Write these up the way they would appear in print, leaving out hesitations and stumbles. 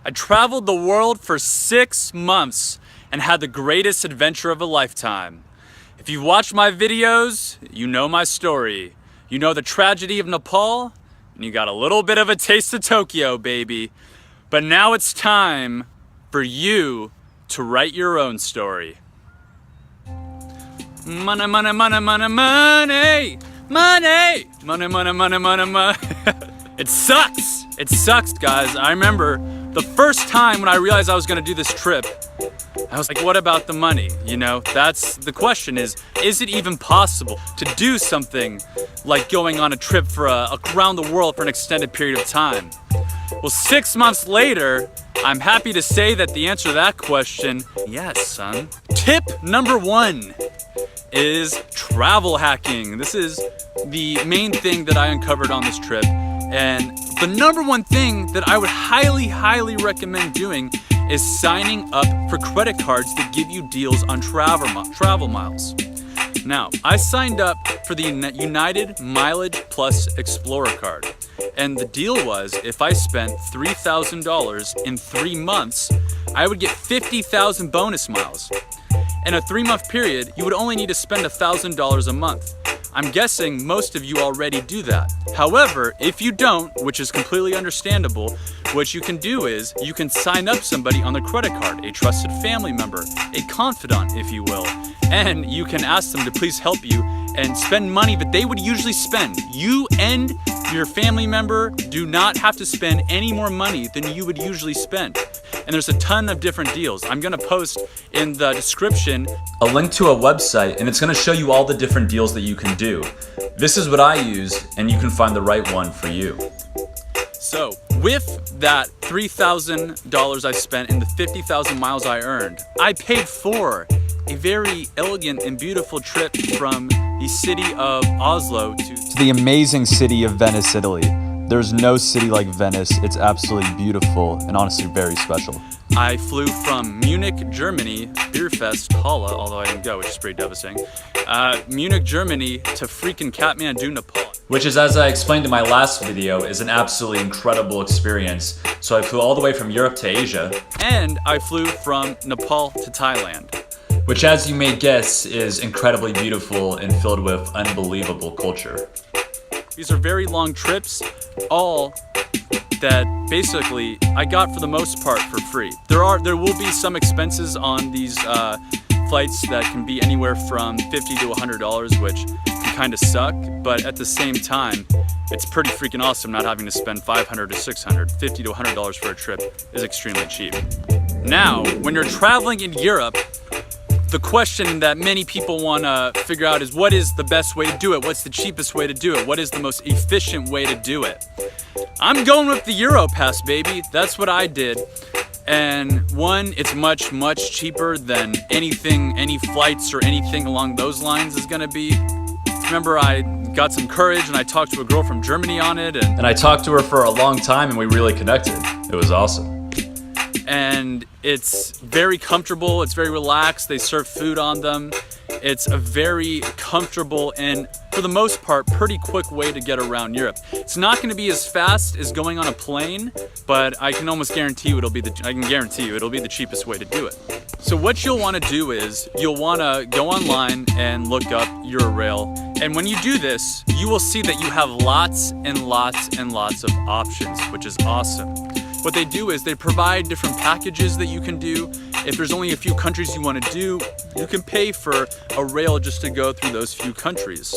I traveled the world for 6 months and had the greatest adventure of a lifetime. If you've watched my videos, you know my story. You know the tragedy of Nepal, and you got a little bit of a taste of Tokyo, baby. But now it's time for you to write your own story. Money, money, money, money, money, money, money, money, money, money, money. It sucks. It sucks, guys. I remember the first time when I realized I was gonna do this trip, I was like, what about the money? You know, that's the question is it even possible to do something like going on a trip for around the world for an extended period of time? Well, 6 months later, I'm happy to say that the answer to that question, yes, son. Tip number 1 is travel hacking. This is the main thing that I uncovered on this trip. And the number 1 thing that I would highly, highly recommend doing is signing up for credit cards that give you deals on travel miles. Now, I signed up for the United Mileage Plus Explorer card. And the deal was, if I spent $3,000 in 3 months, I would get 50,000 bonus miles. In a 3-month period, you would only need to spend $1,000 a month. I'm guessing most of you already do that. However, if you don't, which is completely understandable, what you can do is you can sign up somebody on the credit card, a trusted family member, a confidant, if you will, and you can ask them to please help you and spend money that they would usually spend. You and your family member do not have to spend any more money than you would usually spend. And there's a ton of different deals. I'm gonna post in the description a link to a website, and it's gonna show you all the different deals that you can do. This is what I use, and you can find the right one for you. So with that $3,000 I spent and the 50,000 miles I earned, I paid for a very elegant and beautiful trip from the city of Oslo to the amazing city of Venice, Italy. There's no city like Venice. It's absolutely beautiful and honestly very special. I flew from Munich, Germany, Beerfest, Halle, although I didn't go, which is pretty devastating. Munich, Germany to freaking Kathmandu, Nepal. Which is, as I explained in my last video, is an absolutely incredible experience. So I flew all the way from Europe to Asia. And I flew from Nepal to Thailand. Which, as you may guess, is incredibly beautiful and filled with unbelievable culture. These are very long trips, all that basically I got for the most part for free. There will be some expenses on these flights that can be anywhere from $50 to $100, which can kind of suck, but at the same time, it's pretty freaking awesome not having to spend $500 to $600. $50 to $100 for a trip is extremely cheap. Now, when you're traveling in Europe, the question that many people want to figure out is, what is the best way to do it? What's the cheapest way to do it? What is the most efficient way to do it? I'm going with the Europass, baby. That's what I did. And one, it's much, much cheaper than anything, any flights or anything along those lines is gonna be. Remember, I got some courage and I talked to a girl from Germany on it. And I talked to her for a long time and we really connected. It was awesome. And it's very comfortable, it's very relaxed, they serve food on them. It's a very comfortable and, for the most part, pretty quick way to get around Europe. It's not going to be as fast as going on a plane, but I can almost guarantee you it'll be the cheapest way to do it. So what you'll want to do is, you'll want to go online and look up Eurail. And when you do this, you will see that you have lots and lots and lots of options, which is awesome. What they do is they provide different packages that you can do. If there's only a few countries you want to do, you can pay for a rail just to go through those few countries.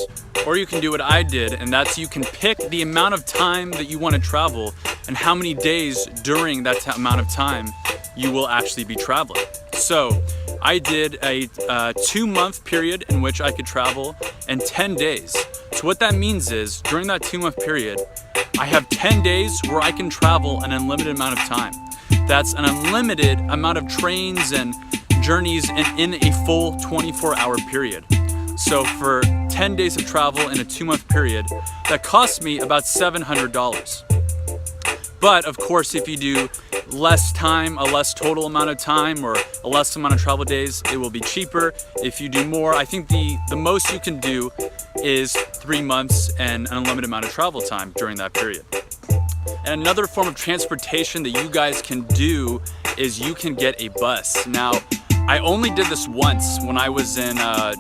Or you can do what I did, and that's you can pick the amount of time that you want to travel and how many days during that amount of time you will actually be traveling. So I did a 2-month period in which I could travel and 10 days. So what that means is, during that 2-month period, I have 10 days where I can travel an unlimited amount of time. That's an unlimited amount of trains and journeys in a full 24-hour period. So for 10 days of travel in a 2-month period, that cost me about $700. But of course, if you do less time, a less total amount of time, or a less amount of travel days, it will be cheaper. If you do more, I think the most you can do is 3 months and an unlimited amount of travel time during that period. And another form of transportation that you guys can do is you can get a bus. Now, I only did this once when I was in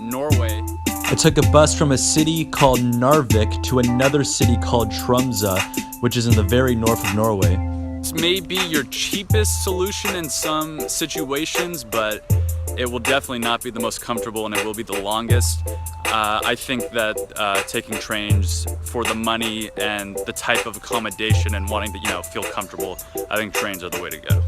Norway. I took a bus from a city called Narvik to another city called Tromsø, which is in the very north of Norway. This may be your cheapest solution in some situations, but it will definitely not be the most comfortable, and it will be the longest. I think that taking trains for the money and the type of accommodation and wanting to, feel comfortable, I think trains are the way to go.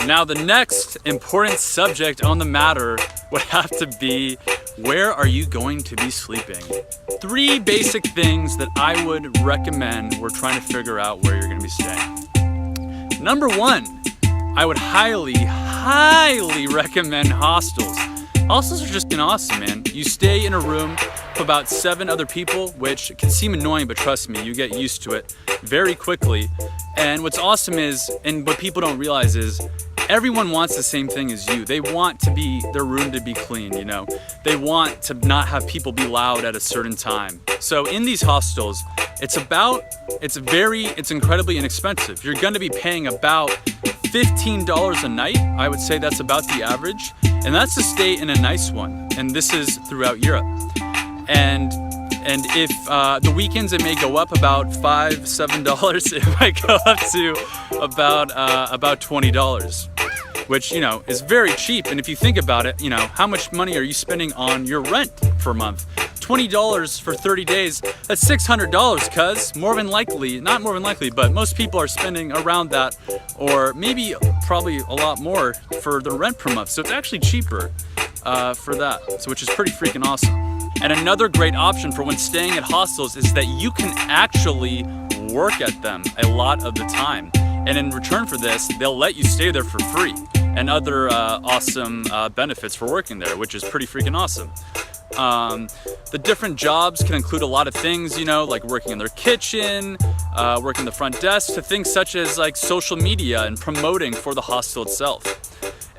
Now, the next important subject on the matter would have to be, where are you going to be sleeping? 3 basic things that I would recommend we're trying to figure out where you're going to be staying. Number 1, I would highly recommend hostels. Hostels are just awesome, man. You stay in a room with about 7 other people, which can seem annoying, but trust me, you get used to it very quickly. And what's awesome is, and what people don't realize is, everyone wants the same thing as you. They want their room to be clean, They want to not have people be loud at a certain time. So in these hostels, it's incredibly inexpensive. You're gonna be paying about $15 a night. I would say that's about the average. And that's to stay in a nice one. And this is throughout Europe. And if the weekends, it may go up about $5, $7. It might go up to about $20, which, is very cheap. And if you think about it, how much money are you spending on your rent per month? $20 for 30 days, that's $600, cuz not more than likely, but most people are spending around that, or maybe probably a lot more for the rent per month. So it's actually cheaper for that, which is pretty freaking awesome. And another great option for when staying at hostels is that you can actually work at them a lot of the time. And in return for this, they'll let you stay there for free, and other awesome benefits for working there, which is pretty freaking awesome. The different jobs can include a lot of things, like working in their kitchen, working the front desk, to things such as like social media and promoting for the hostel itself.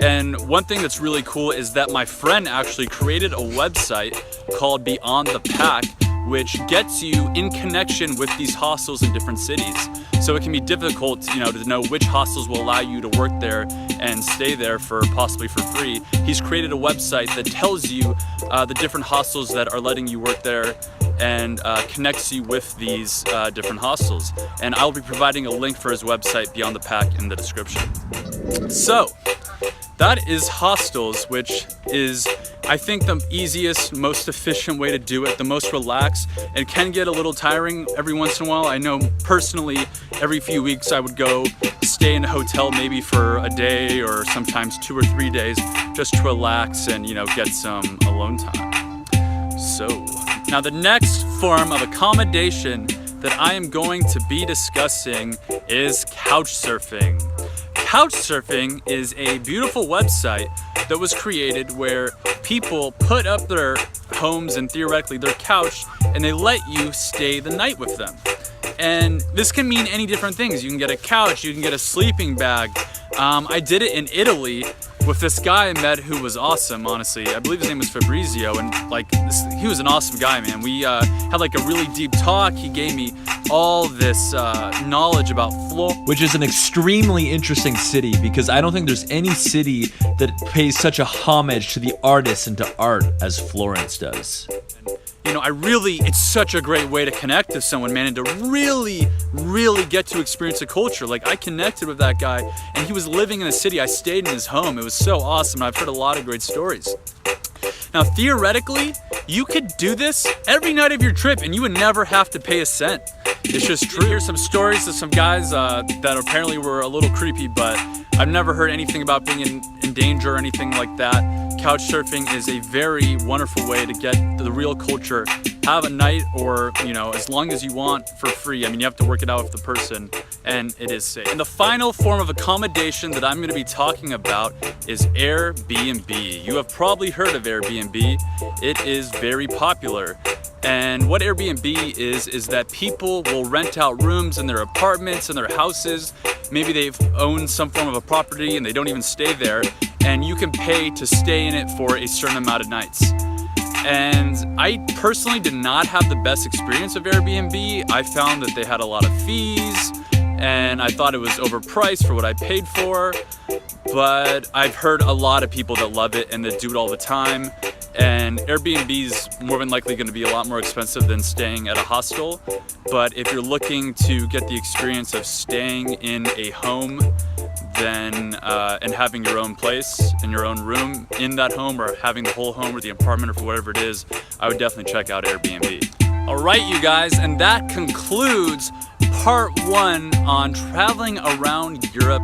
And one thing that's really cool is that my friend actually created a website called Beyond the Pack, which gets you in connection with these hostels in different cities. So it can be difficult, to know which hostels will allow you to work there and stay there possibly for free. He's created a website that tells you the different hostels that are letting you work there and connects you with these different hostels. And I'll be providing a link for his website, Beyond the Pack, in the description. So, that is hostels, which is, I think, the easiest, most efficient way to do it, the most relaxed. It can get a little tiring every once in a while. I know personally, every few weeks I would go stay in a hotel maybe for a day or sometimes 2 or 3 days just to relax and, get some alone time. So, now the next form of accommodation that I am going to be discussing is couchsurfing. Couchsurfing is a beautiful website that was created where people put up their homes and theoretically their couch, and they let you stay the night with them. And this can mean any different things. You can get a couch, you can get a sleeping bag. I did it in Italy with this guy I met who was awesome, honestly. I believe his name was Fabrizio, and he was an awesome guy, man. We had a really deep talk. He gave me all this knowledge about Florence, which is an extremely interesting city, because I don't think there's any city that pays such a homage to the artists and to art as Florence does. It's such a great way to connect with someone, man, and to really get to experience a culture. I connected with that guy, and he was living in the city. I stayed in his home. It was so awesome. I've heard a lot of great stories. Now, theoretically, you could do this every night of your trip, and you would never have to pay a cent. It's just true. Here's some stories of some guys that apparently were a little creepy, but I've never heard anything about being in danger or anything like that. Couchsurfing is a very wonderful way to get the real culture. Have a night, or as long as you want, for free. You have to work it out with the person, and it is safe. And the final form of accommodation that I'm going to be talking about is Airbnb. You have probably heard of Airbnb. It is very popular. And what Airbnb is that people will rent out rooms in their apartments and their houses. Maybe they've owned some form of a property and they don't even stay there, and you can pay to stay in it for a certain amount of nights. And I personally did not have the best experience of Airbnb. I found that they had a lot of fees, and I thought it was overpriced for what I paid for, but I've heard a lot of people that love it and that do it all the time. And Airbnb's more than likely going to be a lot more expensive than staying at a hostel. But if you're looking to get the experience of staying in a home, then and having your own place and your own room in that home, or having the whole home or the apartment or whatever it is, I would definitely check out Airbnb. All right, you guys, and that concludes part 1 on traveling around Europe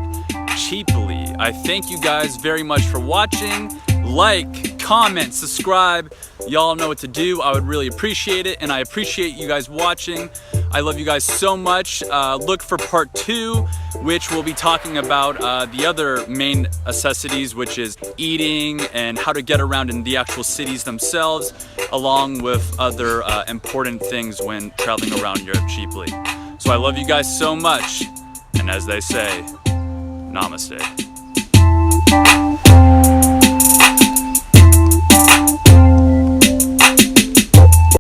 cheaply. I thank you guys very much for watching. Like, comment, subscribe. Y'all know what to do. I would really appreciate it, and I appreciate you guys watching. I love you guys so much. Look for part 2, which we'll be talking about the other main necessities, which is eating and how to get around in the actual cities themselves, along with other important things when traveling around Europe cheaply. So I love you guys so much, and as they say, namaste.